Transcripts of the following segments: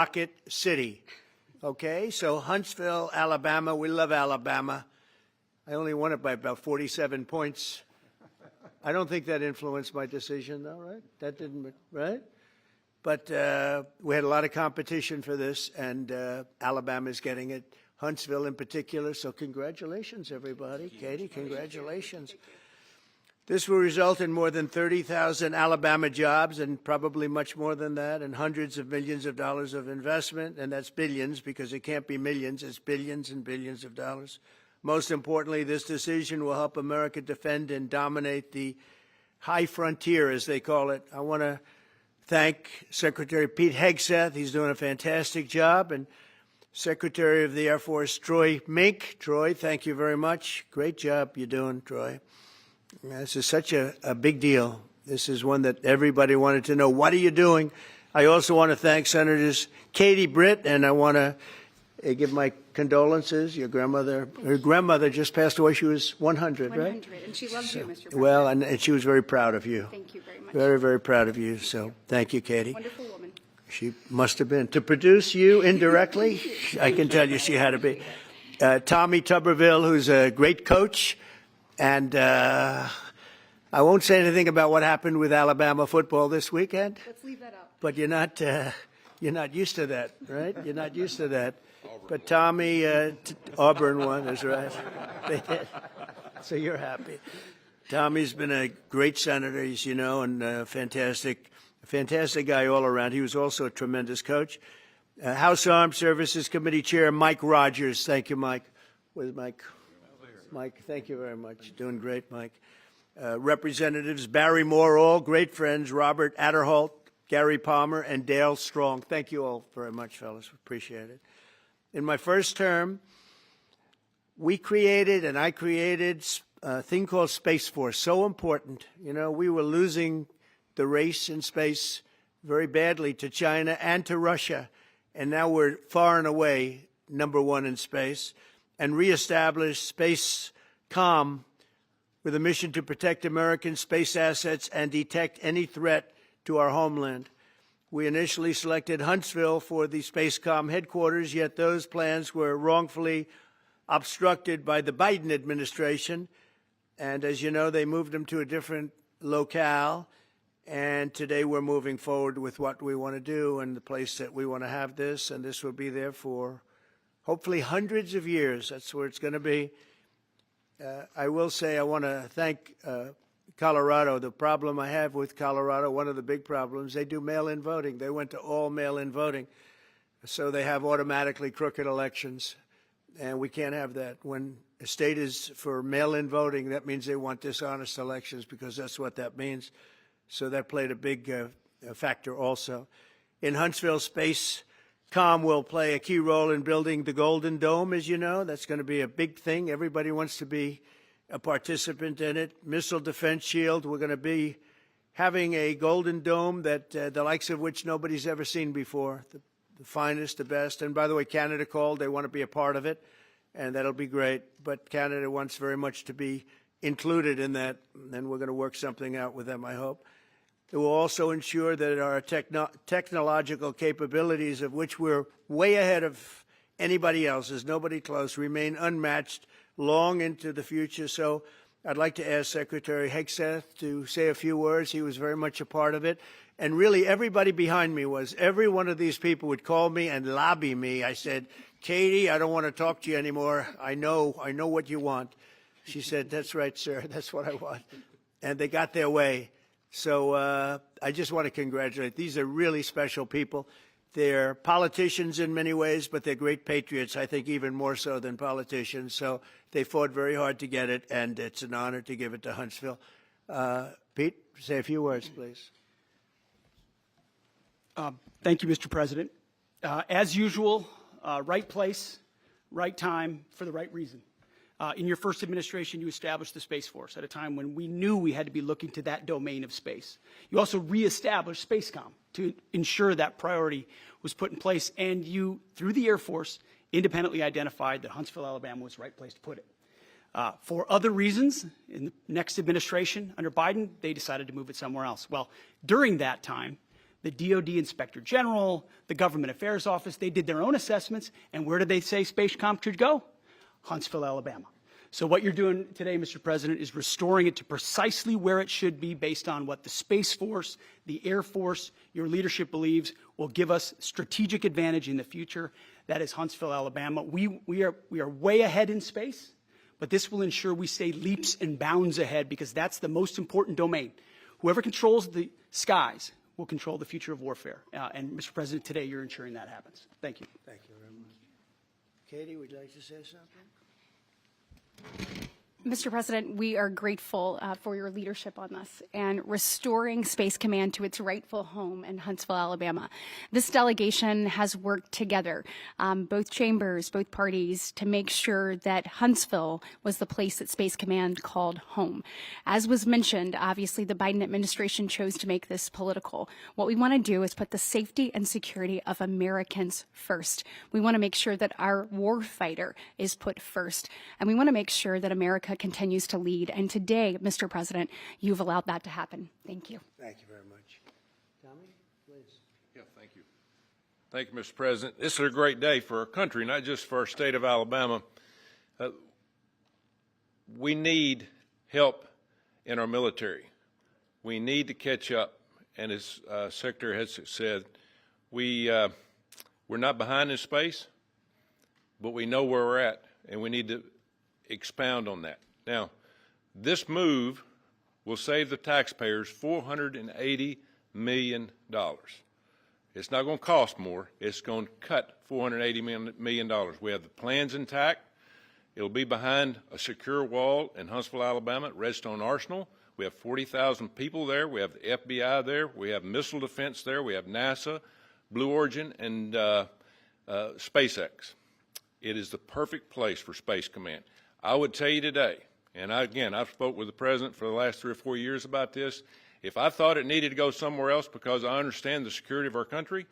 Rocket City. Okay, so Huntsville, Alabama. We love Alabama. I only won it by about 47 points. I don't think that influenced my decision, though, right? That didn't, right? But we had a lot of competition for this, and Alabama's getting it. Huntsville in particular, so congratulations, everybody. Katie, congratulations. This will result in more than 30,000 Alabama jobs and probably much more than that, and hundreds of millions of dollars of investment, and that's billions because it can't be millions, it's billions and billions of dollars. Most importantly, this decision will help America defend and dominate the high frontier, as they call it. I want to thank Secretary Pete Hegseth. He's doing a fantastic job, and Secretary of the Air Force Troy Mink. Troy, thank you very much. Great job you're doing, Troy. This is such a big deal. This is one that everybody wanted to know. What are you doing? I also want to thank Senators Katie Britt, and I want to give my condolences. Your grandmother, her grandmother just passed away. She was 100, right? 100, and she loves you, Mr. President. Well, and she was very proud of you. Thank you very much. Very, very proud of you. So thank you, Katie. Wonderful woman. She must have been. To produce you indirectly, I can tell you she had to be. Tommy Tuberville, who's a great coach. And I won't say anything about what happened with Alabama football this weekend. Let's leave that out. But you're not used to that, right? You're not used to that. But Tommy, Auburn won, is right. They did. So you're happy. Tommy's been a great senator, as you know, and a fantastic guy all around. He was also a tremendous coach. House Armed Services Committee Chair Mike Rogers. Thank you, Mike. Where's Mike? Mike, thank you very much. Doing great, Mike. Representatives Barry Moore, all great friends, Robert Adderholt, Gary Palmer, and Dale Strong. Thank you all very much, fellas. Appreciate it. In my first term, I created a thing called Space Force. So important. You know, we were losing the race in space very badly to China and to Russia, and now we're far and away #1 in space. And reestablish Space Com with a mission to protect American space assets and detect any threat to our homeland. We initially selected Huntsville for the Space Com headquarters, yet those plans were wrongfully obstructed by the Biden administration. And as you know, they moved them to a different locale. And today we're moving forward with what we want to do and the place that we want to have this. And this will be there for hopefully hundreds of years. That's where it's going to be. I will say I want to thank Colorado. The problem I have with Colorado, one of the big problems, they do mail-in voting. They went to all mail-in voting. So they have automatically crooked elections. And we can't have that. When a state is for mail-in voting, that means they want dishonest elections because that's what that means. So that played a big factor also. In Huntsville, Space Com will play a key role in building the Golden Dome, as you know. That's going to be a big thing. Everybody wants to be a participant in it. Missile Defense Shield, we're going to be having a Golden Dome that the likes of which nobody's ever seen before, the finest, the best. And by the way, Canada called. They want to be a part of it, and that'll be great. But Canada wants very much to be included in that, and we're going to work something out with them, I hope. It will also ensure that our technological capabilities, of which we're way ahead of anybody else, there's nobody close, remain unmatched long into the future. So I'd like to ask Secretary Hegseth to say a few words. He was very much a part of it. And really, everybody behind me was. Every one of these people would call me and lobby me. I said, Katie, I don't want to talk to you anymore. I know what you want. She said, that's right, sir. That's what I want. And they got their way. So I just want to congratulate. These are really special people. They're politicians in many ways, but they're great patriots, I think even more so than politicians. So they fought very hard to get it, and it's an honor to give it to Huntsville. Pete, say a few words, please. Thank you, Mr. President. As usual, right place, right time, for the right reason. In your first administration, you established the Space Force at a time when we knew we had to be looking to that domain of space. You also reestablished SpaceCom to ensure that priority was put in place, and you, through the Air Force, independently identified that Huntsville, Alabama was the right place to put it. For other reasons, in the next administration under Biden, they decided to move it somewhere else. Well, during that time, The DoD Inspector General, the Government Affairs Office, they did their own assessments, and where did they say Spacecom should go? Huntsville, Alabama. So what you're doing today, Mr. President, is restoring it to precisely where it should be based on what the Space Force, the Air Force, your leadership believes will give us strategic advantage in the future. That is Huntsville, Alabama. We are way ahead in space, but this will ensure we stay leaps and bounds ahead because that's the most important domain. Whoever controls the skies will control the future of warfare. And, Mr. President, today you're ensuring that happens. Thank you. Thank you very much. Katie, would you like to say something? Mr. President, we are grateful for your leadership on this and restoring Space Command to its rightful home in Huntsville, Alabama. This delegation has worked together, both chambers, both parties, to make sure that Huntsville was the place that Space Command called home. As was mentioned, obviously the Biden administration chose to make this political. What we want to do is put the safety and security of Americans first. We want to make sure that our warfighter is put first, and we want to make sure that America continues to lead. And today, Mr. President, you've allowed that to happen. Thank you. Thank you very much. Tommy, please. Yeah, thank you. Thank you, Mr. President. This is a great day for our country, not just for our state of Alabama. We need help in our military. We need to catch up. And as Secretary has said, we're not behind in space, but we know where we're at, and we need to expound on that. Now, this move will save the taxpayers $480 million. It's not going to cost more. It's going to cut $480 million. We have the plans intact. It'll be behind a secure wall in Huntsville, Alabama, at Redstone Arsenal. We have 40,000 people there. We have the FBI there. We have missile defense there. We have NASA, Blue Origin, and SpaceX. It is the perfect place for Space Command. I would tell you today, and I've spoke with the President for the last 3 or 4 years about this, if I thought it needed to go somewhere else because I understand the security of our country,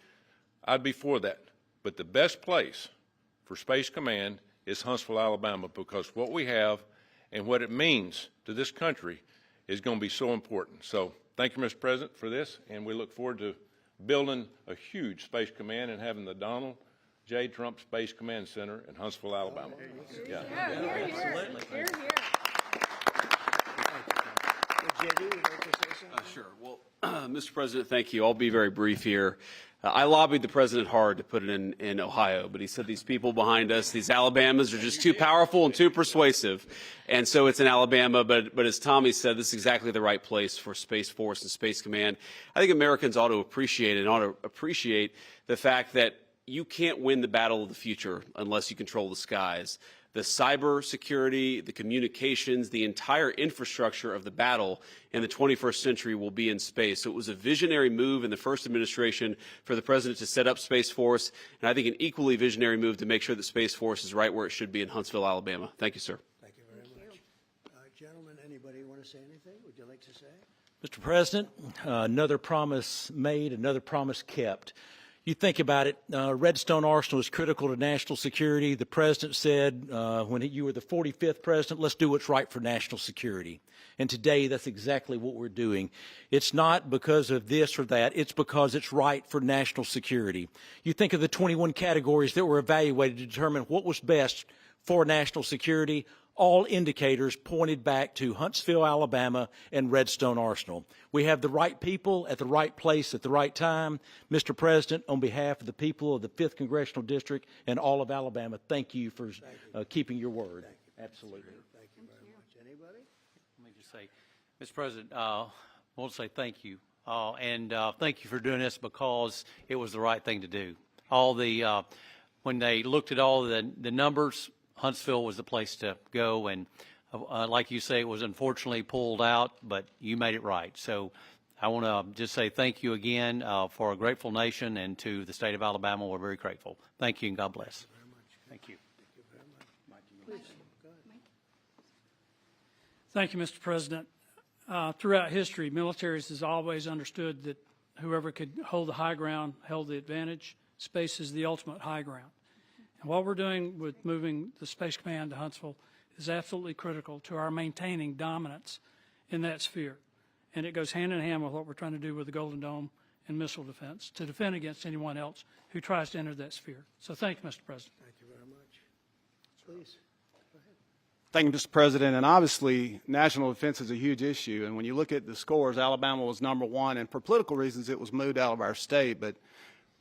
I'd be for that. But the best place for Space Command is Huntsville, Alabama, because what we have and what it means to this country is going to be so important. So thank you, Mr. President, for this, and we look forward to building a huge Space Command and having the Donald J. Trump Space Command Center in Huntsville, Alabama. Hear, hear. Hear, hear. JD, would you like to say something? Sure. Well, Mr. President, thank you. I'll be very brief here. I lobbied the president hard to put it in Ohio, but he said these people behind us, these Alabamas, are just too powerful and too persuasive. And so it's in Alabama, but as Tommy said, this is exactly the right place for Space Force and Space Command. I think Americans ought to appreciate the fact that you can't win the battle of the future unless you control the skies. The cyber security, the communications, the entire infrastructure of the battle in the 21st century will be in space. So it was a visionary move in the first administration for the president to set up Space Force, and I think an equally visionary move to make sure that Space Force is right where it should be in Huntsville, Alabama. Thank you, sir. Thank you very much. Gentlemen, anybody want to say anything? Would you like to say? Mr. President, another promise made, another promise kept. You think about it, Redstone Arsenal is critical to national security. The president said when you were the 45th president, let's do what's right for national security. And today, that's exactly what we're doing. It's not because of this or that. It's because it's right for national security. You think of the 21 categories that were evaluated to determine what was best for national security. All indicators pointed back to Huntsville, Alabama, and Redstone Arsenal. We have the right people at the right place at the right time. Mr. President, on behalf of the people of the 5th Congressional District and all of Alabama, thank you for keeping your word. Absolutely. Thank you very much. Anybody? Let me just say, Mr. President, I want to say thank you. And thank you for doing this because it was the right thing to do. When they looked at all the numbers, Huntsville was the place to go, and like you say, it was unfortunately pulled out, but you made it right. So I want to just say thank you again for a grateful nation, and to the state of Alabama, we're very grateful. Thank you, and God bless. Thank you. Thank you very much. Please, go ahead. Thank you, Mr. President. Throughout history, militaries has always understood that whoever could hold the high ground held the advantage. Space is the ultimate high ground. And what we're doing with moving the Space Command to Huntsville is absolutely critical to our maintaining dominance in that sphere. And it goes hand in hand with what we're trying to do with the Golden Dome and missile defense to defend against anyone else who tries to enter that sphere. So thank you, Mr. President. Thank you very much. Please. Thank you, Mr. President. And obviously, national defense is a huge issue. And when you look at the scores, Alabama was #1. And for political reasons, it was moved out of our state. But,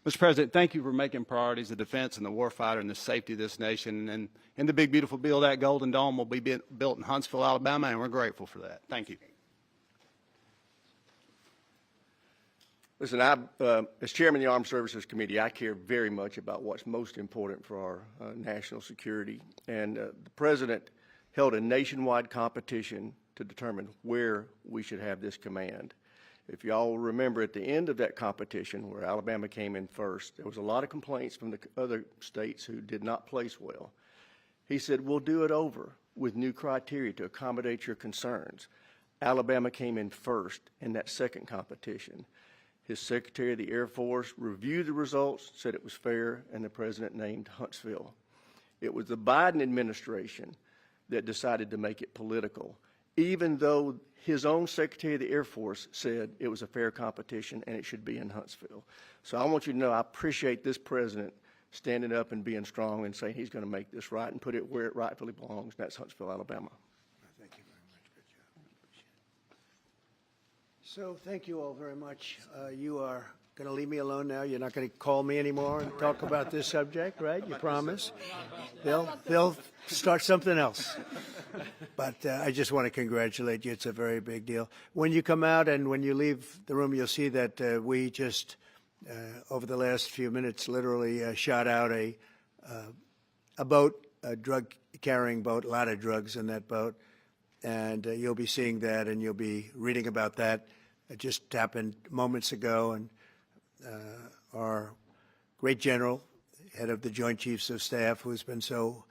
Mr. President, thank you for making priorities the defense and the warfighter and the safety of this nation. And in the big, beautiful bill, that Golden Dome will be built in Huntsville, Alabama, and we're grateful for that. Thank you. Listen, as chairman of the Armed Services Committee, I care very much about what's most important for our national security. And the President held a nationwide competition to determine where we should have this command. If y'all remember, at the end of that competition, where Alabama came in first, there was a lot of complaints from the other states who did not place well. He said, we'll do it over with new criteria to accommodate your concerns. Alabama came in first in that second competition. His Secretary of the Air Force reviewed the results, said it was fair, and the President named Huntsville. It was the Biden administration that decided to make it political, even though his own Secretary of the Air Force said it was a fair competition and it should be in Huntsville. So I want you to know I appreciate this President standing up and being strong and saying he's going to make this right and put it where it rightfully belongs, and that's Huntsville, Alabama. Thank you very much. Good job. Appreciate it. So thank you all very much. You are going to leave me alone now? You're not going to call me anymore and talk about this subject, right? You promise? They'll start something else. But I just want to congratulate you. It's a very big deal. When you come out and when you leave the room, you'll see that we just, over the last few minutes, literally shot out a boat, a drug-carrying boat, a lot of drugs in that boat. And you'll be seeing that and you'll be reading about that. It just happened moments ago, and our great general, head of the Joint Chiefs of Staff, who's been so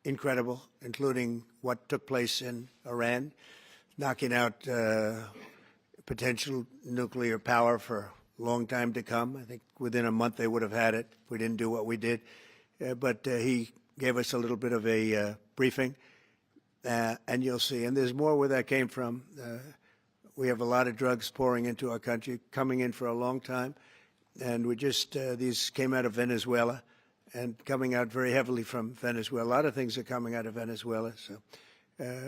incredible, including what took place in Iran, knocking out potential nuclear power for a long time to come. I think within a month they would have had it if we didn't do what we did. But he gave us a little bit of a briefing, and you'll see. And there's more where that came from. We have a lot of drugs pouring into our country, coming in for a long time. And we just, these came out of Venezuela and coming out very heavily from Venezuela. A lot of things are coming out of Venezuela. So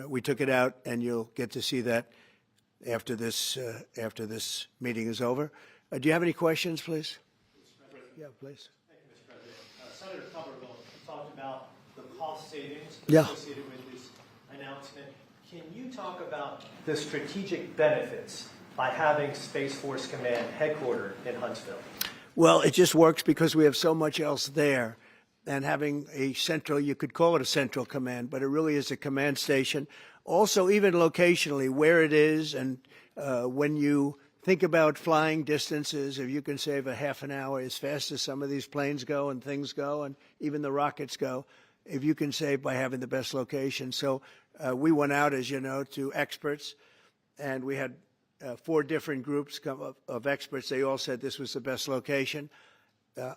we took it out, and you'll get to see that after this meeting is over. Do you have any questions, please? Yeah, please. Thank you, Mr. President. Senator Tuberville talked about the cost savings Yeah. associated with this announcement. Can you talk about the strategic benefits by having Space Force Command headquartered in Huntsville? Well, it just works because we have so much else there. And having a central, you could call it a central command, but it really is a command station. Also, even locationally, where it is, and when you think about flying distances, if you can save a half an hour as fast as some of these planes go and things go, and even the rockets go, if you can save by having the best location. So we went out, as you know, to experts, and we had 4 different groups of experts. They all said this was the best location.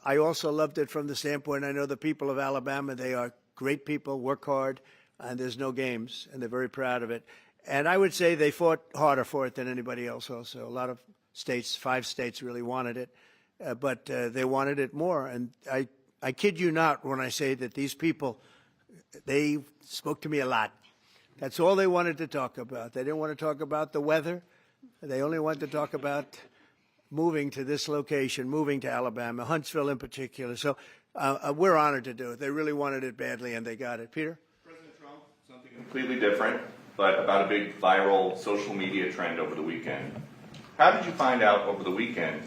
I also loved it from the standpoint, I know the people of Alabama, they are great people, work hard, and there's no games, and they're very proud of it. And I would say they fought harder for it than anybody else also. A lot of states, 5 states really wanted it, but they wanted it more. And I kid you not when I say that these people, they spoke to me a lot. That's all they wanted to talk about. They didn't want to talk about the weather. They only wanted to talk about moving to this location, moving to Alabama, Huntsville in particular. So we're honored to do it. They really wanted it badly, and they got it. Peter? President Trump, something completely different, but about a big viral social media trend over the weekend. How did you find out over the weekend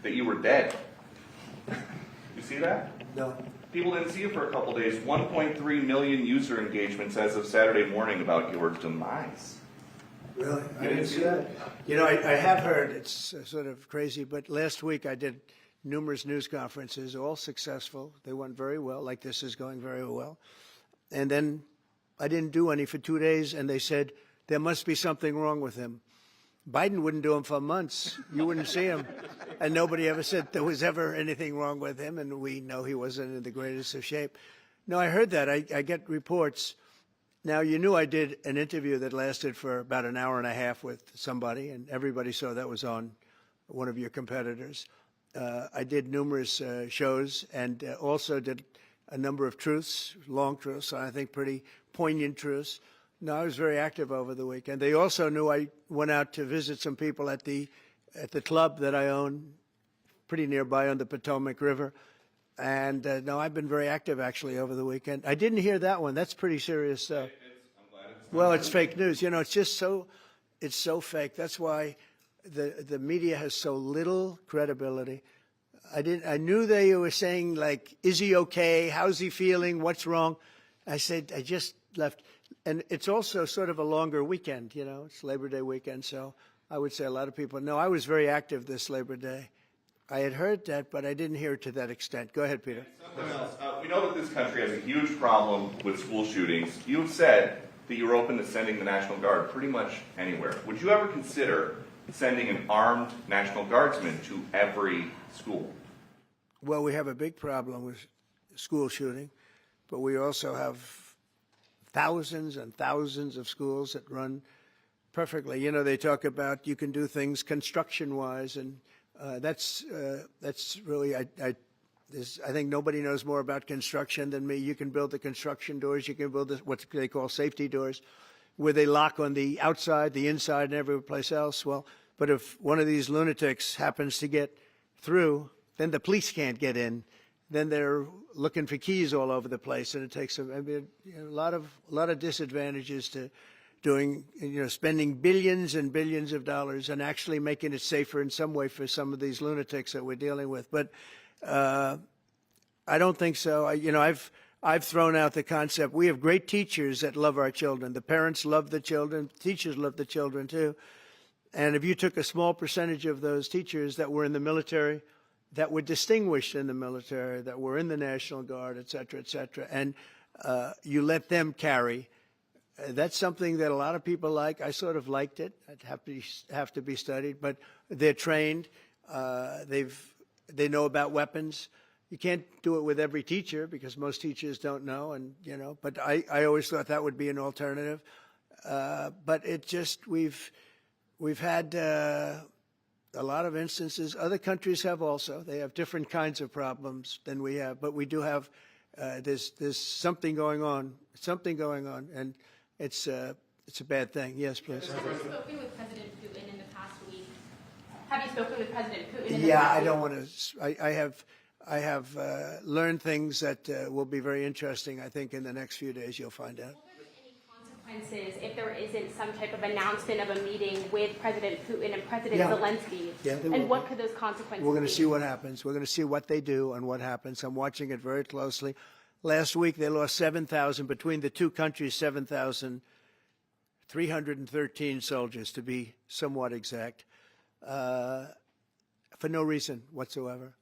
that you were dead? You see that? No. People didn't see you for a couple days. 1.3 million user engagements as of Saturday morning about your demise. Really? I didn't see that. You know, I have heard, it's sort of crazy, but last week I did numerous news conferences, all successful. They went very well, like this is going very well. And then I didn't do any for 2 days, and they said, there must be something wrong with him. Biden wouldn't do them for months. You wouldn't see him. And nobody ever said there was ever anything wrong with him, and we know he wasn't in the greatest of shape. No, I heard that. I get reports. Now, you knew I did an interview that lasted for about an hour and a half with somebody, and everybody saw that was on one of your competitors. I did numerous shows and also did a number of truths, long truths, I think pretty poignant truths. No, I was very active over the weekend. They also knew I went out to visit some people at the club that I own, pretty nearby on the Potomac River. And no, I've been very active actually over the weekend. I didn't hear that one. That's pretty serious stuff. Well, it's fake news. You know, it's just it's so fake. That's why the media has so little credibility. I knew they were saying, like, is he okay? How's he feeling? What's wrong? I said, I just left. And it's also sort of a longer weekend, you know. It's Labor Day weekend, so I would say a lot of people know. I was very active this Labor Day. I had heard that, but I didn't hear it to that extent. Go ahead, Peter. Something else. We know that this country has a huge problem with school shootings. You have said that you're open to sending the National Guard pretty much anywhere. Would you ever consider sending an armed National Guardsman to every school? Well, we have a big problem with school shooting, but we also have thousands and thousands of schools that run perfectly. You know, they talk about you can do things construction-wise, and that's really, I think nobody knows more about construction than me. You can build the construction doors. You can build what they call safety doors, where they lock on the outside, the inside, and every place else. Well, but if one of these lunatics happens to get through, then the police can't get in. Then they're looking for keys all over the place, and it takes a lot of disadvantages to doing, spending billions and billions of dollars and actually making it safer in some way for some of these lunatics that we're dealing with. But I don't think so. I've thrown out the concept. We have great teachers that love our children. The parents love the children. Teachers love the children too. And if you took a small percentage of those teachers that were in the military, that were distinguished in the military, that were in the National Guard, et cetera, and you let them carry, that's something that a lot of people like. I sort of liked it. It'd have to be studied, but they're trained. They know about weapons. You can't do it with every teacher because most teachers don't know, but I always thought that would be an alternative. But it just, we've had a lot of instances. Other countries have also. They have different kinds of problems than we have, but we do have, there's something going on, and it's a bad thing. Yes, please. Have you spoken with President Putin in the past week? Have you spoken with President Putin in the Yeah, past I week? don't want to, I have learned things that will be very interesting. I think in the next few days you'll find out. Consequences if there isn't some type of announcement of a meeting with President Putin and President Zelensky? Yeah, there will and what be. could those consequences We're going to be? see what happens. We're going to see what they do and what happens. I'm watching it very closely. Last week they lost 7,000, between the two countries, 7,313 soldiers, to be somewhat exact, for no reason whatsoever.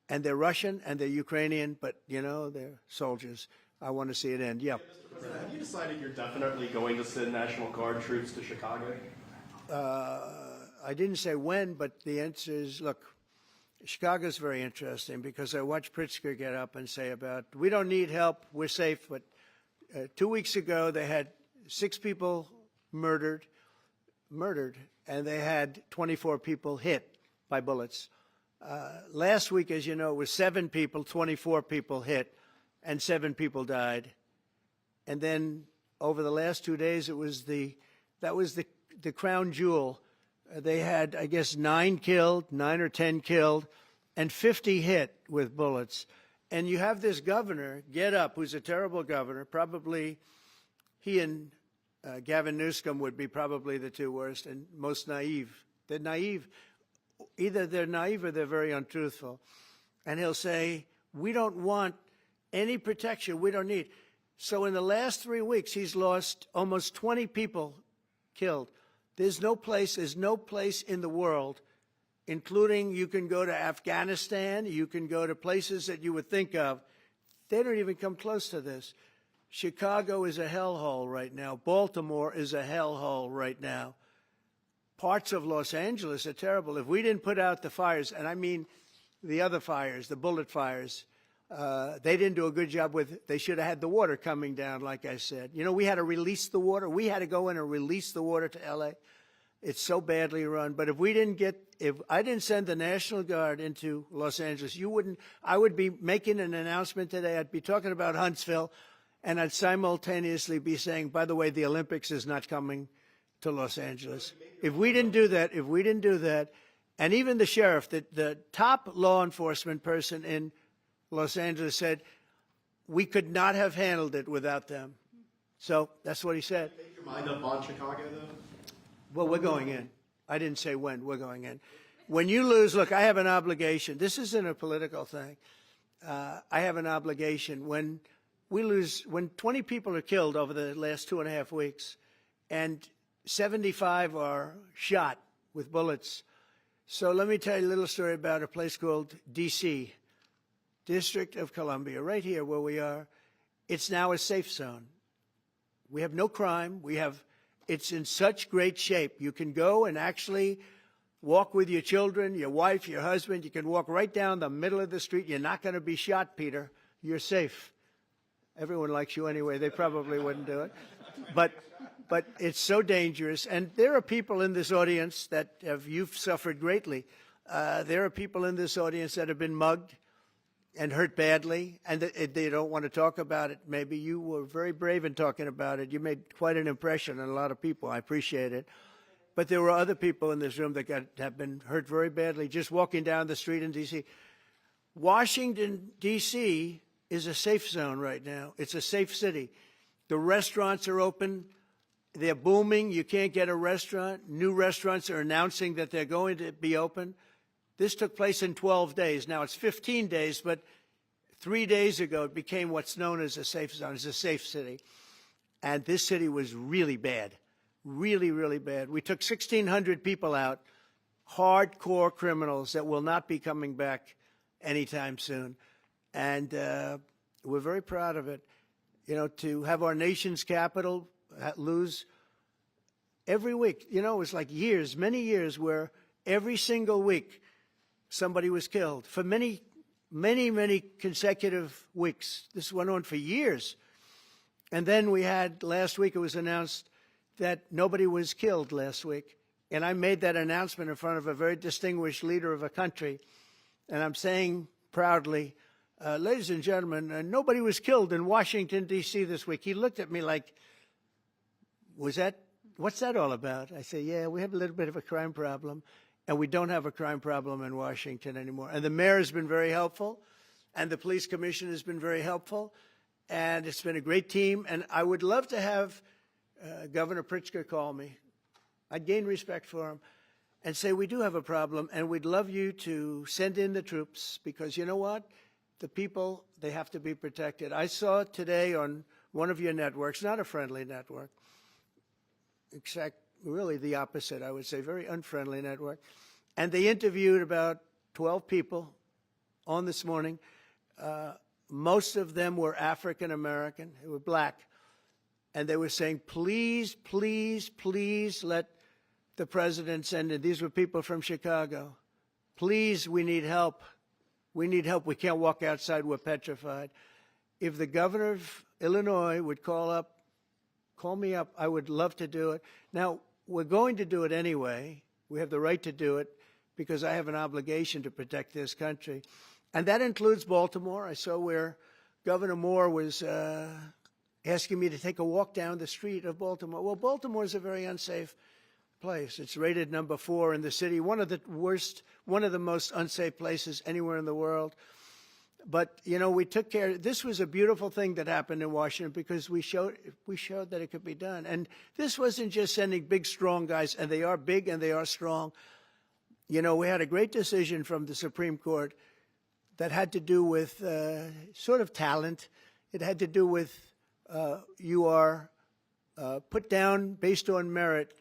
And they're Russian and they're Ukrainian, but, they're soldiers. I want to see it end. Yeah. Have you decided you're definitely going to send National Guard troops to Chicago? I didn't say when, but the answer is, look, Chicago's very interesting because I watched Pritzker get up and say about, we don't need help, we're safe. But 2 weeks ago, they had 6 people murdered, and they had 24 people hit by bullets. Last week, as you know, it was 7 people, 24 people hit, and 7 people died. And then over the last 2 days, that was the crown jewel. They had, I guess, 9 or 10 killed, and 50 hit with bullets. And you have this governor get up, who's a terrible governor. Probably he and Gavin Newsom would be probably the 2 worst and most naive. They're naive. Either they're naive or they're very untruthful. And he'll say, we don't want any protection. We don't need. So in the last 3 weeks, he's lost almost 20 people killed. There's no place in the world, including you can go to Afghanistan, you can go to places that you would think of. They don't even come close to this. Chicago is a hellhole right now. Baltimore is a hellhole right now. Parts of Los Angeles are terrible. If we didn't put out the fires, and I mean the other fires, the bullet fires, they didn't do a good job with, they should have had the water coming down, like I said. We had to release the water. We had to go in and release the water to L.A. It's so badly run. But if I didn't send the National Guard into Los Angeles, I would be making an announcement today. I'd be talking about Huntsville, and I'd simultaneously be saying, by the way, the Olympics is not coming to Los Angeles. If we didn't do that, and even the sheriff, the top law enforcement person in Los Angeles said, we could not have handled it without them. So that's what he said. Make your mind up on Chicago, though? Well, we're going in. I didn't say when. We're going in. When you lose, look, I have an obligation. This isn't a political thing. I have an obligation. When we lose, when 20 people are killed over the last 2.5 weeks, and 75 are shot with bullets. So let me tell you a little story about a place called D.C., District of Columbia, right here where we are. It's now a safe zone. We have no crime. It's in such great shape. You can go and actually walk with your children, your wife, your husband. You can walk right down the middle of the street. You're not going to be shot, Peter. You're safe. Everyone likes you anyway. They probably wouldn't do it. But it's so dangerous. And there are people in this audience you've suffered greatly. There are people in this audience that have been mugged and hurt badly, and they don't want to talk about it. Maybe you were very brave in talking about it. You made quite an impression on a lot of people. I appreciate it. But there were other people in this room that have been hurt very badly just walking down the street in D.C. Washington, D.C. is a safe zone right now. It's a safe city. The restaurants are open. They're booming. You can't get a restaurant. New restaurants are announcing that they're going to be open. This took place in 12 days. Now it's 15 days, but 3 days ago it became what's known as a safe zone. It's a safe city. And this city was really bad, really, really bad. We took 1,600 people out, hardcore criminals that will not be coming back anytime soon. And we're very proud of it. You know, to have our nation's capital lose every week. You know, it was like years, many years, where every single week somebody was killed for many, many, many consecutive weeks. This went on for years. And then we had, last week it was announced that nobody was killed last week. And I made that announcement in front of a very distinguished leader of a country. And I'm saying proudly, ladies and gentlemen, nobody was killed in Washington, D.C. this week. He looked at me like, what's that all about? I say, yeah, we have a little bit of a crime problem. And we don't have a crime problem in Washington anymore. And the mayor has been very helpful, and the police commission has been very helpful, and it's been a great team. And I would love to have Governor Pritzker call me. I'd gain respect for him and say, we do have a problem, and we'd love you to send in the troops, because you know what? The people, they have to be protected. I saw today on one of your networks, not a friendly network, really the opposite, I would say, very unfriendly network. And they interviewed about 12 people on this morning. Most of them were African American, they were black. And they were saying, please, please, please let the president send in. These were people from Chicago. Please, we need help. We need help. We can't walk outside. We're petrified. If the governor of Illinois would call me up, I would love to do it. Now, we're going to do it anyway. We have the right to do it because I have an obligation to protect this country. And that includes Baltimore. I saw where Governor Moore was asking me to take a walk down the street of Baltimore. Well, Baltimore is a very unsafe place. It's rated number 4 in the city, one of the most unsafe places anywhere in the world. But, you know, we took care. This was a beautiful thing that happened in Washington because we showed that it could be done. And this wasn't just sending big, strong guys, and they are big and they are strong. You know, we had a great decision from the Supreme Court that had to do with sort of talent. It had to do with you are put down based on merit.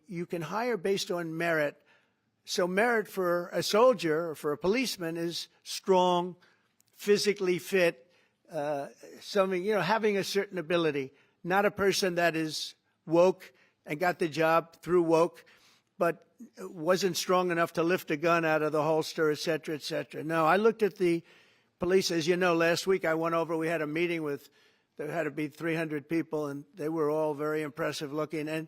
You can hire based on merit. So merit for a soldier or for a policeman is strong, physically fit, having a certain ability, not a person that is woke and got the job through woke, but wasn't strong enough to lift a gun out of the holster, et cetera, et cetera. No, I looked at the police. As you know, last week I went over, we had a meeting there had to be 300 people, and they were all very impressive looking. And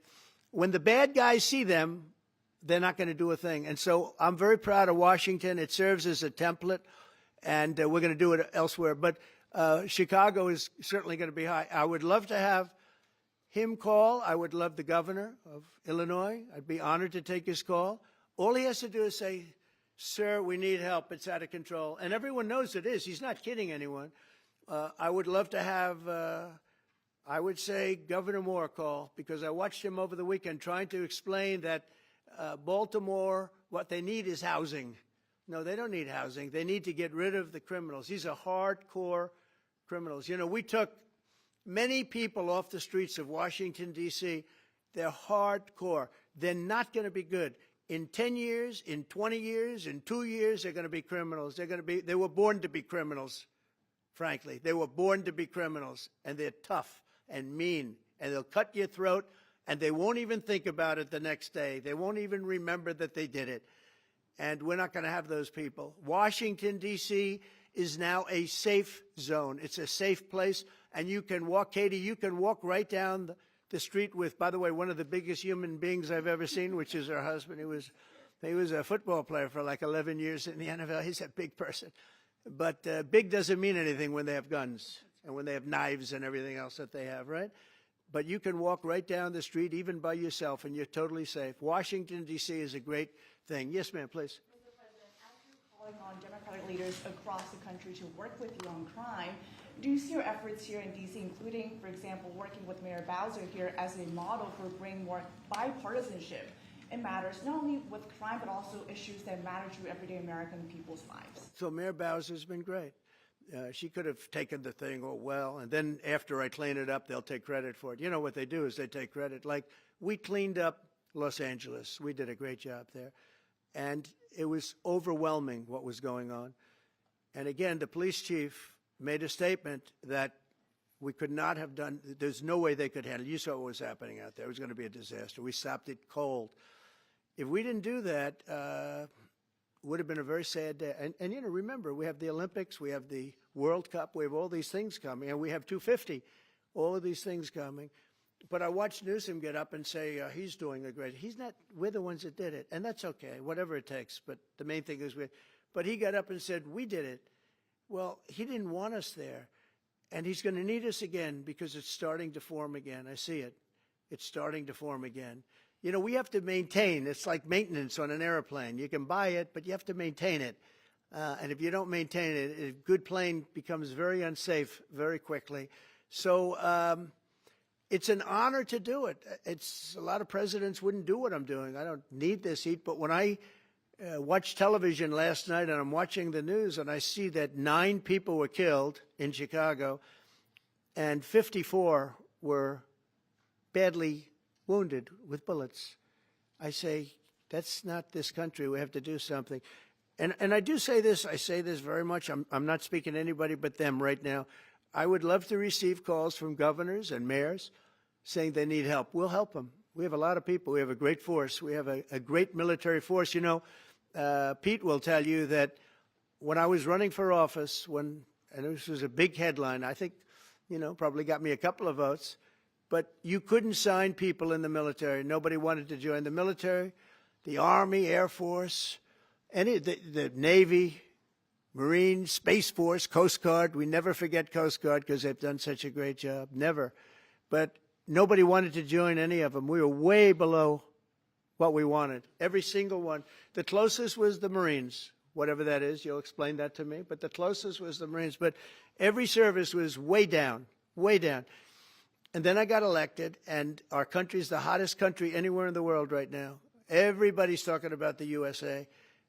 when the bad guys see them, they're not going to do a thing. And so I'm very proud of Washington. It serves as a template, and we're going to do it elsewhere. But Chicago is certainly going to be high. I would love to have him call. I would love the governor of Illinois. I'd be honored to take his call. All he has to do is say, sir, we need help. It's out of control. And everyone knows it is. He's not kidding anyone. I would love to have, I would say, Governor Moore call, because I watched him over the weekend trying to explain that Baltimore, what they need is housing. No, they don't need housing. They need to get rid of the criminals. These are hardcore criminals. You know, we took many people off the streets of Washington, D.C. They're hardcore. They're not going to be good. In 10 years, in 20 years, in 2 years, they're going to be criminals. They were born to be criminals, frankly. They were born to be criminals, and they're tough and mean, and they'll cut your throat, and they won't even think about it the next day. They won't even remember that they did it. And we're not going to have those people. Washington, D.C. is now a safe zone. It's a safe place, and you can walk, Katie, you can walk right down the street with, by the way, one of the biggest human beings I've ever seen, which is her husband. He was a football player for like 11 years in the NFL. He's a big person. But big doesn't mean anything when they have guns and when they have knives and everything else that they have, right? But you can walk right down the street, even by yourself, and you're totally safe. Washington, D.C. is a great thing. Yes, ma'am, please. Mr. President, as you're calling on Democratic leaders across the country to work with you on crime, do you see your efforts here in D.C., including, for example, working with Mayor Bowser here as a model for bringing more bipartisanship in matters not only with crime, but also issues that matter to everyday American people's lives? So Mayor Bowser's been great. She could have taken the thing, oh, well, and then after I clean it up, they'll take credit for it. You know what they do is they take credit. Like, we cleaned up Los Angeles. We did a great job there. And it was overwhelming what was going on. And again, the police chief made a statement that we could not have done, there's no way they could handle it. You saw what was happening out there. It was going to be a disaster. We stopped it cold. If we didn't do that, would have been a very sad day. And you know, remember, we have the Olympics, we have the World Cup, we have all these things coming, and we have 250, all of these things coming. But I watched Newsom get up and say he's doing a great, he's not, we're the ones that did it, and that's okay, whatever it takes, but the main thing is but he got up and said, we did it. Well, he didn't want us there, and he's going to need us again because it's starting to form again. I see it. It's starting to form again. You know, we have to maintain. It's like maintenance on an airplane. You can buy it, but you have to maintain it. And if you don't maintain it, a good plane becomes very unsafe very quickly. So it's an honor to do it. A lot of presidents wouldn't do what I'm doing. I don't need this heat. But when I watched television last night and I'm watching the news and I see that 9 people were killed in Chicago and 54 were badly wounded with bullets, I say, that's not this country. We have to do something. And I do say this, I say this very much. I'm not speaking to anybody but them right now. I would love to receive calls from governors and mayors saying they need help. We'll help them. We have a lot of people. We have a great force. We have a great military force. You know, Pete will tell you that when I was running for office, and this was a big headline, I think, you know, probably got me a couple of votes, but you couldn't sign people in the military. Nobody wanted to join the military, the Army, Air Force, the Navy, Marines, Space Force, Coast Guard. We never forget Coast Guard because they've done such a great job. Never. But nobody wanted to join any of them. We were way below what we wanted. Every single one. The closest was the Marines, whatever that is. You'll explain that to me. But the closest was the Marines. But every service was way down, way down. And then I got elected, and our country's the hottest country anywhere in the world right now. Everybody's talking about the USA.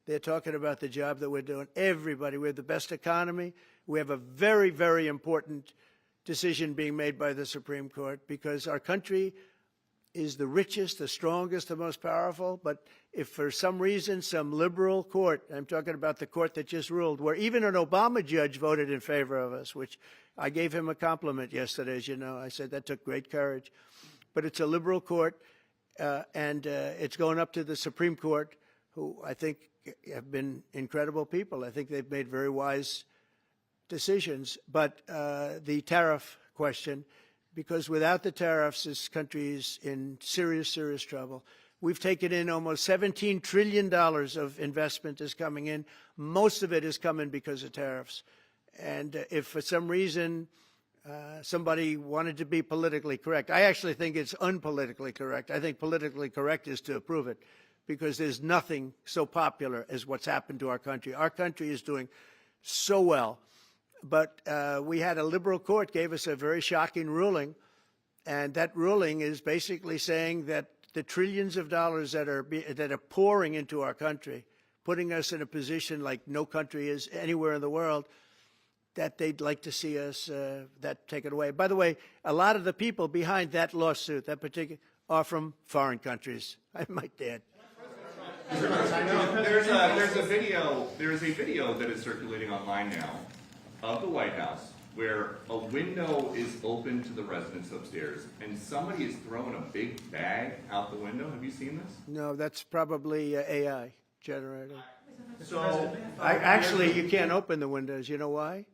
They're talking about the job that we're doing. Everybody. We have the best economy. We have a very, very important decision being made by the Supreme Court because our country is the richest, the strongest, the most powerful. But if for some reason some liberal court, I'm talking about the court that just ruled, where even an Obama judge voted in favor of us, which I gave him a compliment yesterday, as you know. I said that took great courage. But it's a liberal court, and it's going up to the Supreme Court, who I think have been incredible people. I think they've made very wise decisions. But the tariff question, because without the tariffs, this country is in serious, serious trouble. We've taken in almost $17 trillion of investment is coming in. Most of it is coming because of tariffs. And if for some reason somebody wanted to be politically correct, I actually think it's unpolitically correct. I think politically correct is to approve it, because there's nothing so popular as what's happened to our country. Our country is doing so well. But we had a liberal court gave us a very shocking ruling, and that ruling is basically saying that the trillions of dollars that are pouring into our country, putting us in a position like no country is anywhere in the world, that they'd like to see us that taken away. By the way, a lot of the people behind that lawsuit, that particular, are from foreign countries, I might add. There's a video that is circulating online now of the White House where a window is open to the residents upstairs and somebody is throwing a big bag out the window. Have you seen this? No, that's probably AI generated. So Actually, you can't open the windows. You know why?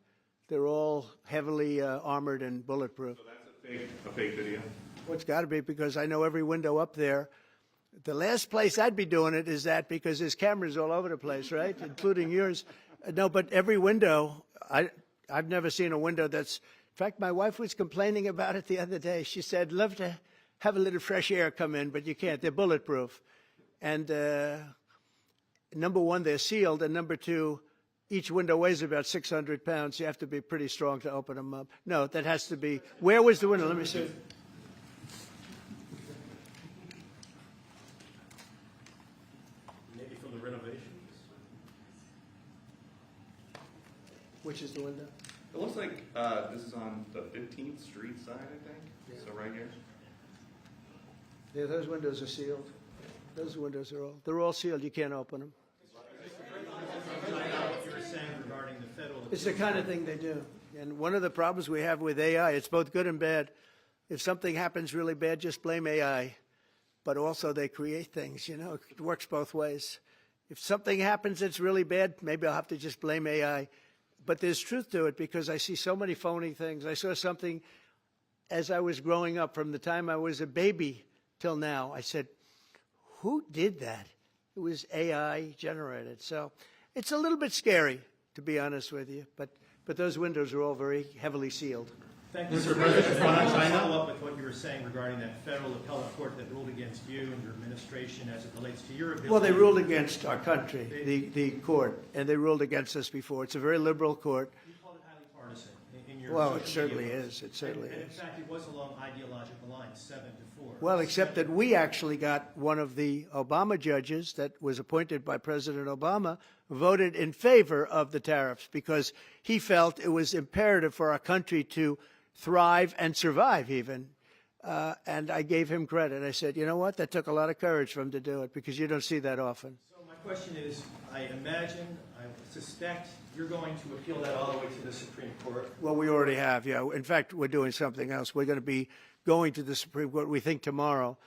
They're all heavily armored and bulletproof. So that's a fake video? Well, it's got to be, because I know every window up there. The last place I'd be doing it is that, because there's cameras all over the place, right, including yours. No, but every window, I've never seen a window that's, in fact, my wife was complaining about it the other day. She said, love to have a little fresh air come in, but you can't. They're bulletproof. And number one, they're sealed, and number two, each window weighs about 600 pounds. You have to be pretty strong to open them up. No, that has to be, where was the window? Let me see. Maybe from the renovations. Which is the window? It looks like this is on the 15th Street side, I think. Yeah. So right here. Yeah, those windows are sealed. Those windows are they're all sealed. You can't open them. It's the kind of thing they do. And one of the problems we have with AI, it's both good and bad. If something happens really bad, just blame AI. But also they create things, you know. It works both ways. If something happens that's really bad, maybe I'll have to just blame AI. But there's truth to it, because I see so many phony things. I saw something as I was growing up, from the time I was a baby till now. I said, who did that? It was AI generated. So it's a little bit scary, to be honest with you. But those windows are all very heavily sealed. Thank you, Mr. President. I want to follow up with what you were saying regarding that federal appellate court that ruled against you and your administration as it relates to your ability. Well, they ruled against our country, the court, and they ruled against us before. It's a very liberal court. You called it highly partisan in your Well, it social certainly media is. It certainly and is. in fact, it was along ideological lines, 7-4. Well, except that we actually got one of the Obama judges that was appointed by President Obama voted in favor of the tariffs, because he felt it was imperative for our country to thrive and survive even. And I gave him credit. I said, you know what? That took a lot of courage for him to do it, because you don't see that often. So my question is, I suspect you're going to appeal that all the way to the Supreme Court. Well, we already have, yeah. In fact, we're doing something else. We're going to be going to the Supreme Court, we think, tomorrow,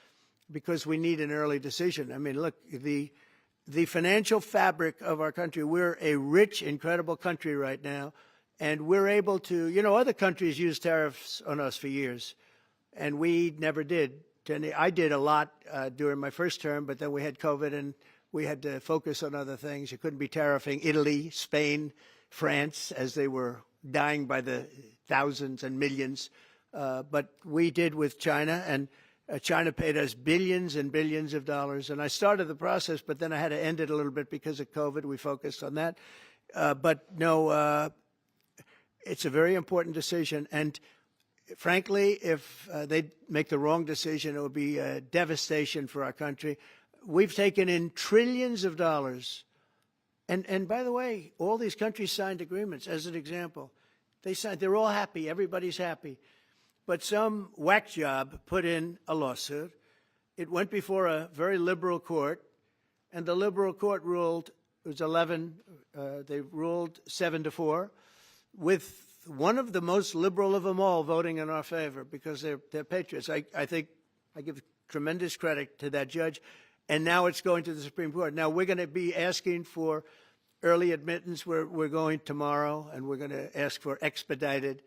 because we need an early decision. I mean, look, the financial fabric of our country, we're a rich, incredible country right now, and we're able to, you know, other countries use tariffs on us for years, and we never did. I did a lot during my first term, but then we had COVID, and we had to focus on other things. You couldn't be tariffing Italy, Spain, France, as they were dying by the thousands and millions. But we did with China, and China paid us billions and billions of dollars. And I started the process, but then I had to end it a little bit because of COVID. We focused on that. But no, it's a very important decision. And frankly, if they make the wrong decision, it would be a devastation for our country. We've taken in trillions of dollars. And by the way, all these countries signed agreements, as an example. They're all happy. Everybody's happy. But some whack job put in a lawsuit. It went before a very liberal court, and the liberal court ruled, it was 11, they ruled 7-4, with one of the most liberal of them all voting in our favor, because they're patriots. I think I give tremendous credit to that judge. And now it's going to the Supreme Court. Now we're going to be asking for early admittance. We're going tomorrow, and we're going to ask for an expedited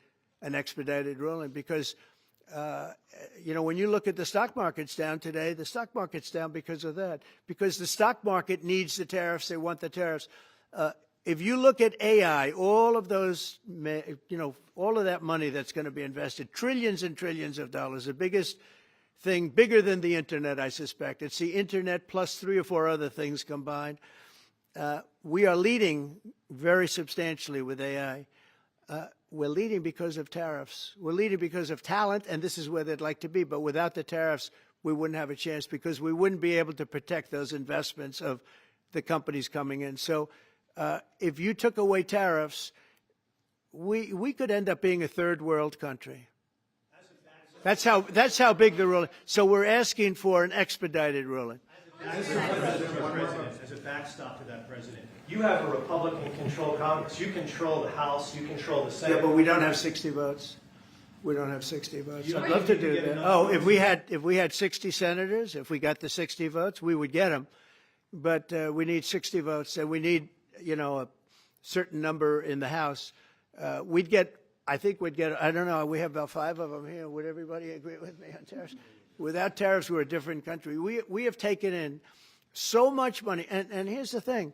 ruling, because You know, when you look at the stock market's down today, the stock market's down because of that, because the stock market needs the tariffs. They want the tariffs. If you look at AI, all of those, you know, all of that money that's going to be invested, trillions and trillions of dollars, the biggest thing, bigger than the internet, I suspect. It's the internet plus 3 or 4 other things combined. We are leading very substantially with AI. We're leading because of tariffs. We're leading because of talent, and this is where they'd like to be. But without the tariffs, we wouldn't have a chance because we wouldn't be able to protect those investments of the companies coming in. So if you took away tariffs, we could end up being a third world country. That's how big the ruling. So we're asking for an expedited ruling. As a backstop to that, President, you have a Republican-controlled Congress. You control the House. You control the Senate. Yeah, but we don't have 60 votes. We don't have 60 votes. I'd love to do that. Oh, if we had 60 senators, if we got the 60 votes, we would get them. But we need 60 votes, and we need, you know, a certain number in the House. We'd get. I think we'd get. I don't know. We have about 5 of them here. Would everybody agree with me on tariffs? Without tariffs, we're a different country. We have taken in so much money, and here's the thing.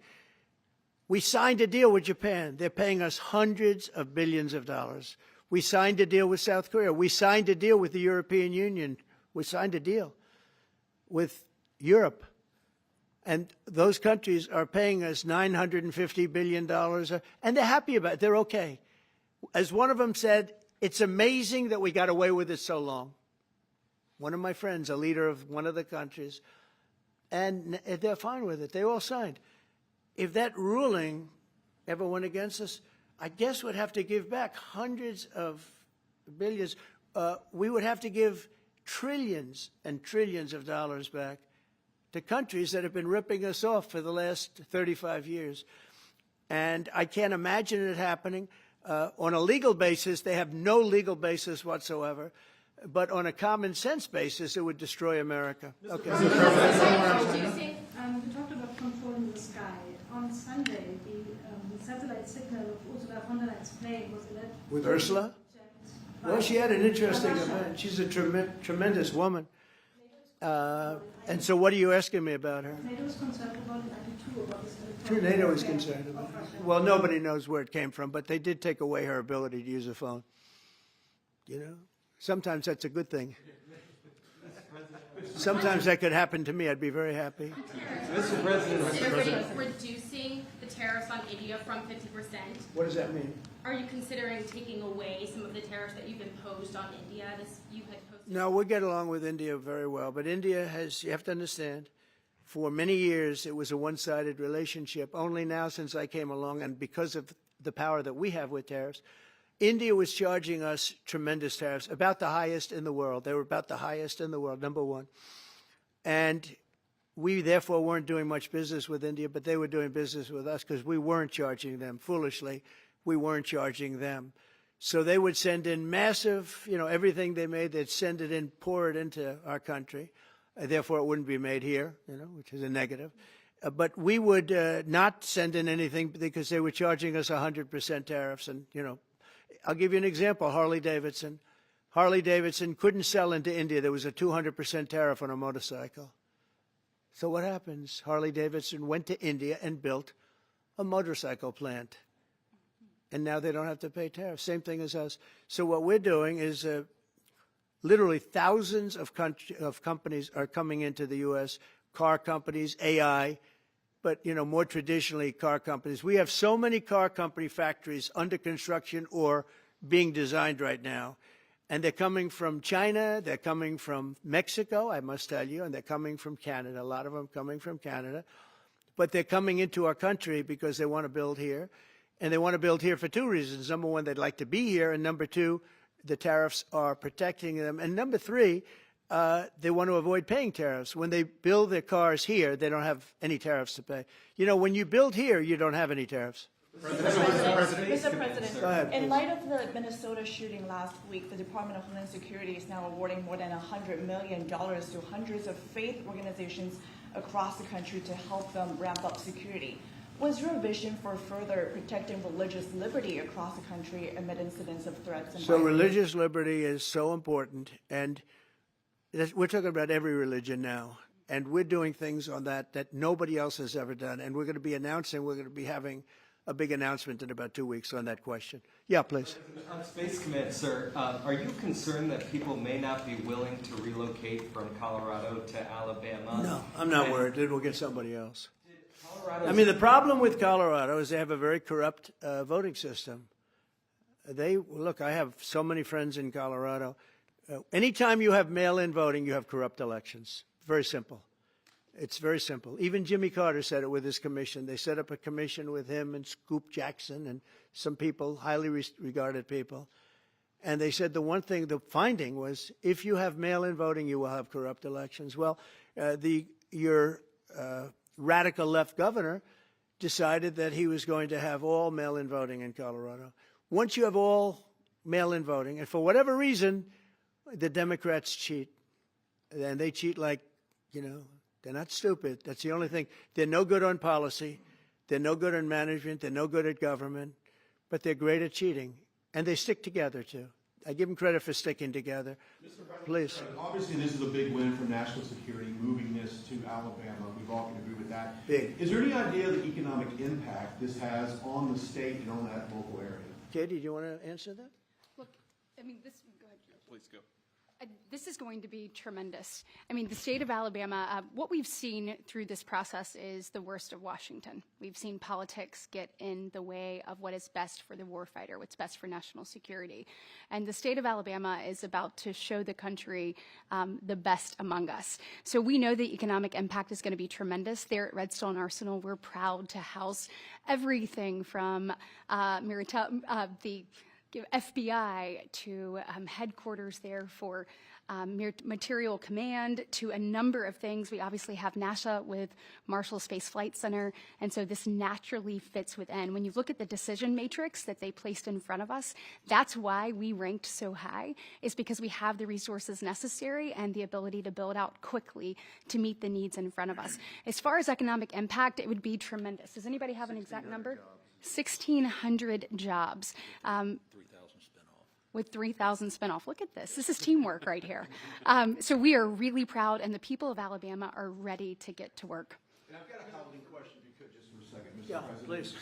We signed a deal with Japan. They're paying us hundreds of billions of dollars. We signed a deal with South Korea. We signed a deal with the European Union. We signed a deal with Europe. And those countries are paying us $950 billion, and they're happy about it. They're okay. As one of them said, it's amazing that we got away with it so long. One of my friends, a leader of one of the countries, and they're fine with it. They all signed. If that ruling ever went against us, I guess we'd have to give back hundreds of billions. We would have to give trillions and trillions of dollars back to countries that have been ripping us off for the last 35 years. And I can't imagine it happening. On a legal basis, they have no legal basis whatsoever. But on a common sense basis, it would destroy America. Okay. You talked about controlling the sky. On Sunday, the satellite signal of Ursula von der Leyen's plane was alleged. With Ursula? Well, she had an interesting event. She's a tremendous woman. And so what are you asking me about her? NATO is concerned about it, I do too, about this. True, NATO is concerned about it. Well, nobody knows where it came from, but they did take away her ability to use a phone. You know? Sometimes that's a good thing. Sometimes that could happen to me. I'd be very happy. Mr. President, reducing the tariffs on India from 50%. What does that mean? Are you considering taking away some of the tariffs that you've imposed on India? No, we get along with India very well. But India has, you have to understand, for many years it was a one-sided relationship. Only now since I came along, and because of the power that we have with tariffs, India was charging us tremendous tariffs, about the highest in the world. They were about the highest in the world, number one. And we, therefore, weren't doing much business with India, but they were doing business with us because we weren't charging them. Foolishly, we weren't charging them. So they would send in massive, you know, everything they made, they'd send it in, pour it into our country. Therefore, it wouldn't be made here, you know, which is a negative. But we would not send in anything because they were charging us 100% tariffs. And, you know, I'll give you an example, Harley-Davidson. Harley-Davidson couldn't sell into India. There was a 200% tariff on a motorcycle. So what happens? Harley-Davidson went to India and built a motorcycle plant. And now they don't have to pay tariffs. Same thing as us. So what we're doing is literally thousands of companies are coming into the U.S., car companies, AI, but, you know, more traditionally car companies. We have so many car company factories under construction or being designed right now. And they're coming from China, they're coming from Mexico, I must tell you, and they're coming from Canada, a lot of them coming from Canada. But they're coming into our country because they want to build here. And they want to build here for 2 reasons. Number one, they'd like to be here. And number two, the tariffs are protecting them. And number three, they want to avoid paying tariffs. When they build their cars here, they don't have any tariffs to pay. You know, when you build here, you don't have any tariffs. Mr. President, go ahead, in light of the Minnesota shooting last week, the Department of Homeland Security is now awarding more than $100 million to hundreds of faith organizations across the country to help them ramp up security. Was your vision for further protecting religious liberty across the country amid incidents of threats and So violence? religious liberty is so important, and we're talking about every religion now, and we're doing things on that nobody else has ever done, and we're going to be having a big announcement in about 2 weeks on that question. Yeah, please. On Space Command, sir, are you concerned that people may not be willing to relocate from Colorado to Alabama? No, I'm not worried. We'll get somebody else. I mean, the problem with Colorado is they have a very corrupt voting system. Look, I have so many friends in Colorado. Anytime you have mail-in voting, you have corrupt elections. Very simple. It's very simple. Even Jimmy Carter said it with his commission. They set up a commission with him and Scoop Jackson and some people, highly regarded people. And they said the finding was, if you have mail-in voting, you will have corrupt elections. Well, your radical left governor decided that he was going to have all mail-in voting in Colorado. Once you have all mail-in voting, and for whatever reason, the Democrats cheat. And they cheat like, they're not stupid. That's the only thing. They're no good on policy. They're no good on management. They're no good at government. But they're great at cheating. And they stick together, too. I give them credit for sticking together. Please. Obviously, this is a big win for national security, moving this to Alabama. We've all can agree with that. Big. Is there any idea of the economic impact this has on the state and on that local area? Katie, do you want to answer that? Look, I mean, go ahead. Please go. This is going to be tremendous. I mean, the state of Alabama, what we've seen through this process is the worst of Washington. We've seen politics get in the way of what is best for the warfighter, what's best for national security. And the state of Alabama is about to show the country the best among us. So we know the economic impact is going to be tremendous. There at Redstone Arsenal, we're proud to house everything from the FBI to headquarters there for material command to a number of things. We obviously have NASA with Marshall Space Flight Center, and so this naturally fits within. When you look at the decision matrix that they placed in front of us, that's why we ranked so high, is because we have the resources necessary and the ability to build out quickly to meet the needs in front of us. As far as economic impact, it would be tremendous. Does anybody have an exact number? 1,600 jobs. With 3,000 spinoff. Look at this. This is teamwork right here. So we are really proud, and the people of Alabama are ready to get to work. And I've got a housing question, if you could, just for a second, Mr. Yeah, President. please.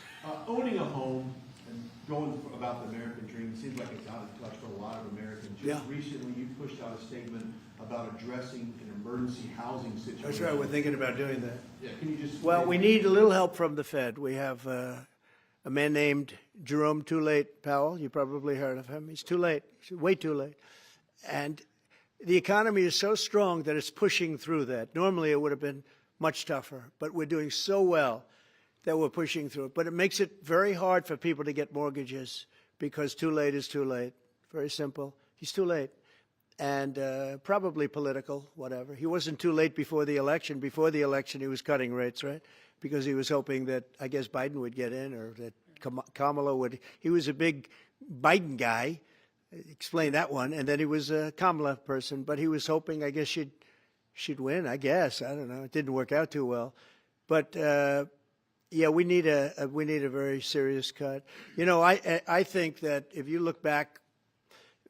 Owning a home and going about the American dream seems like it's out of touch for a lot of Americans. Just recently, you pushed out a statement about addressing an emergency housing situation. That's right. We're thinking about doing that. Yeah, can you just... Well, we need a little help from the Fed. We have a man named Jerome Too Late Powell. You probably heard of him. He's too late. He's way too late. And the economy is so strong that it's pushing through that. Normally it would have been much tougher, but we're doing so well that we're pushing through it. But it makes it very hard for people to get mortgages because too late is too late. Very simple. He's too late. And probably political, whatever. He wasn't too late before the election. Before the election, he was cutting rates, right? Because he was hoping that, I guess, Biden would get in or that Kamala would. He was a big Biden guy. Explain that one. And then he was a Kamala person. But he was hoping, I guess, she'd win, I guess. I don't know. It didn't work out too well. But, yeah, we need a very serious cut. You know, I think that if you look back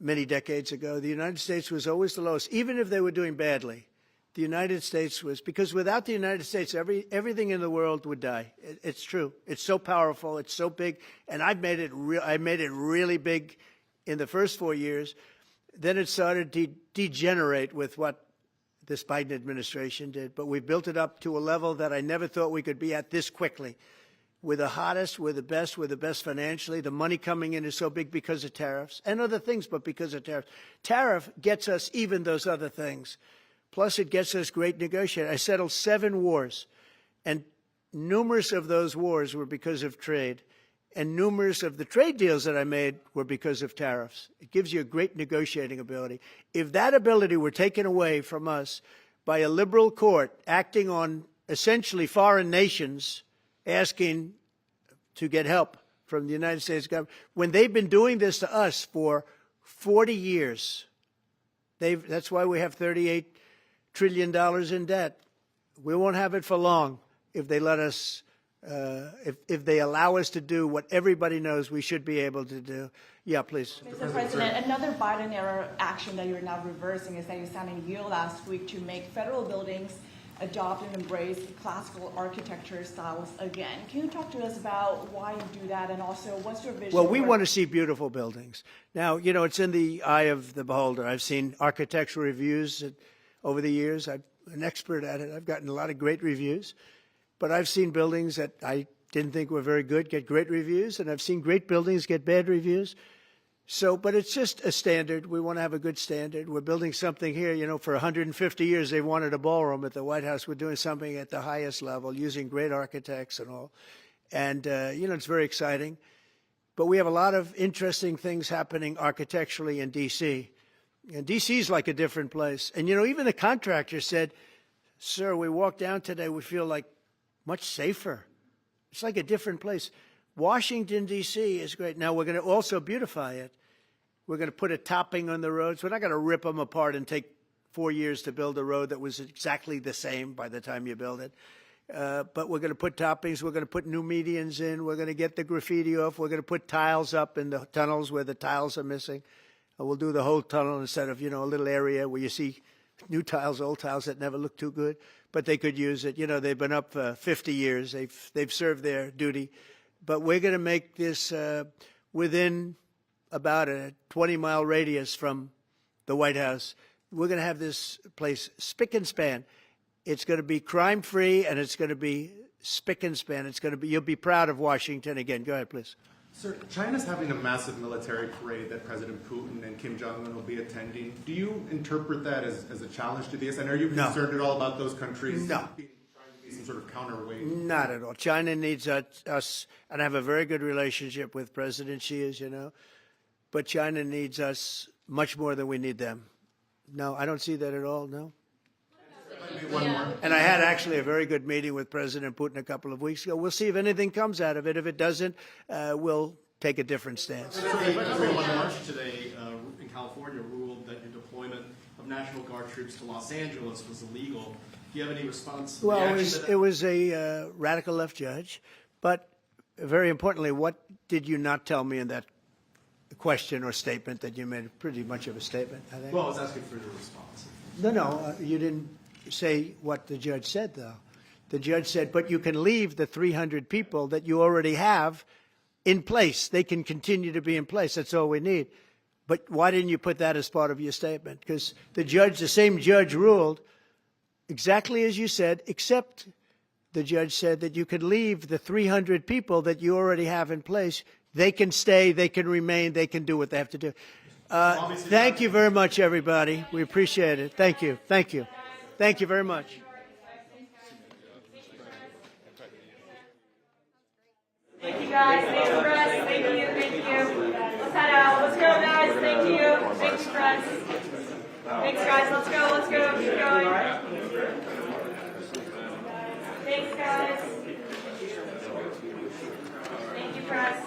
many decades ago, the United States was always the lowest, even if they were doing badly. The United States was, because without the United States, everything in the world would die. It's true. It's so powerful. It's so big. And I made it really big in the first 4 years. Then it started to degenerate with what this Biden administration did. But we built it up to a level that I never thought we could be at this quickly. We're the hottest, we're the best financially. The money coming in is so big because of tariffs and other things, but because of tariffs. Tariff gets us even those other things. Plus, it gets us great negotiating. I settled 7 wars, and numerous of those wars were because of trade, and numerous of the trade deals that I made were because of tariffs. It gives you a great negotiating ability. If that ability were taken away from us by a liberal court acting on essentially foreign nations asking to get help from the United States government, when they've been doing this to us for 40 years, that's why we have $38 trillion in debt. We won't have it for long if they let us if they allow us to do what everybody knows we should be able to do. Yeah, please. Mr. President, another Biden-era action that you're now reversing is that you signed a deal last week to make federal buildings adopt and embrace classical architecture styles again. Can you talk to us about why you do that, and also what's your vision? Well, we want to see beautiful buildings. Now, you know, it's in the eye of the beholder. I've seen architectural reviews over the years. I'm an expert at it. I've gotten a lot of great reviews. But I've seen buildings that I didn't think were very good get great reviews, and I've seen great buildings get bad reviews. So, but it's just a standard. We want to have a good standard. We're building something here. You know, for 150 years, they wanted a ballroom at the White House. We're doing something at the highest level, using great architects and all. And, you know, it's very exciting. But we have a lot of interesting things happening architecturally in D.C. And D.C. is like a different place. And, you know, even the contractor said, sir, we walked down today, we feel like much safer. It's like a different place. Washington, D.C. is great. Now, we're going to also beautify it. We're going to put a topping on the roads. We're not going to rip them apart and take 4 years to build a road that was exactly the same by the time you build it. But we're going to put toppings. We're going to put new medians in. We're going to get the graffiti off. We're going to put tiles up in the tunnels where the tiles are missing. We'll do the whole tunnel instead of, you know, a little area where you see new tiles, old tiles that never look too good. But they could use it. You know, they've been up for 50 years. They've served their duty. But we're going to make this within about a 20-mile radius from the White House. We're going to have this place spick and span. It's going to be crime-free, and it's going to be spick and span. It's going to be, you'll be proud of Washington again. Go ahead, please. Sir, China's having a massive military parade that President Putin and Kim Jong-un will be attending. Do you interpret that as a challenge to this? And are you concerned at all about those countries trying to be some sort of counterweight? Not at all. China needs us, and I have a very good relationship with President Xi, as you know, but China needs us much more than we need them. No, I don't see that at all, no. One more. And I had actually a very good meeting with President Putin a couple of weeks ago. We'll see if anything comes out of it. If it doesn't, we'll take a different stance. One March today in California ruled that your deployment of National Guard troops to Los Angeles was illegal. Do you have any response? Well, it was a radical left judge. But very importantly, what did you not tell me in that question or statement that you made? Pretty much of a statement, I think. Well, I was asking for your response. No, you didn't say what the judge said, though. The judge said, but you can leave the 300 people that you already have in place. They can continue to be in place. That's all we need. But why didn't you put that as part of your statement? Because the same judge ruled exactly as you said, except the judge said that you could leave the 300 people that you already have in place. They can stay, they can remain, they can do what they have to do. Thank you very much, everybody. We appreciate it. Thank you. Thank you. Thank you very much. Thank you, guys. Thank you, press. Thank you. Thank you. Let's head out. Let's go, guys. Thank you. Thanks, press. Thanks, guys. Let's go. Let's go. Keep going. Thanks, guys. Thank you, press.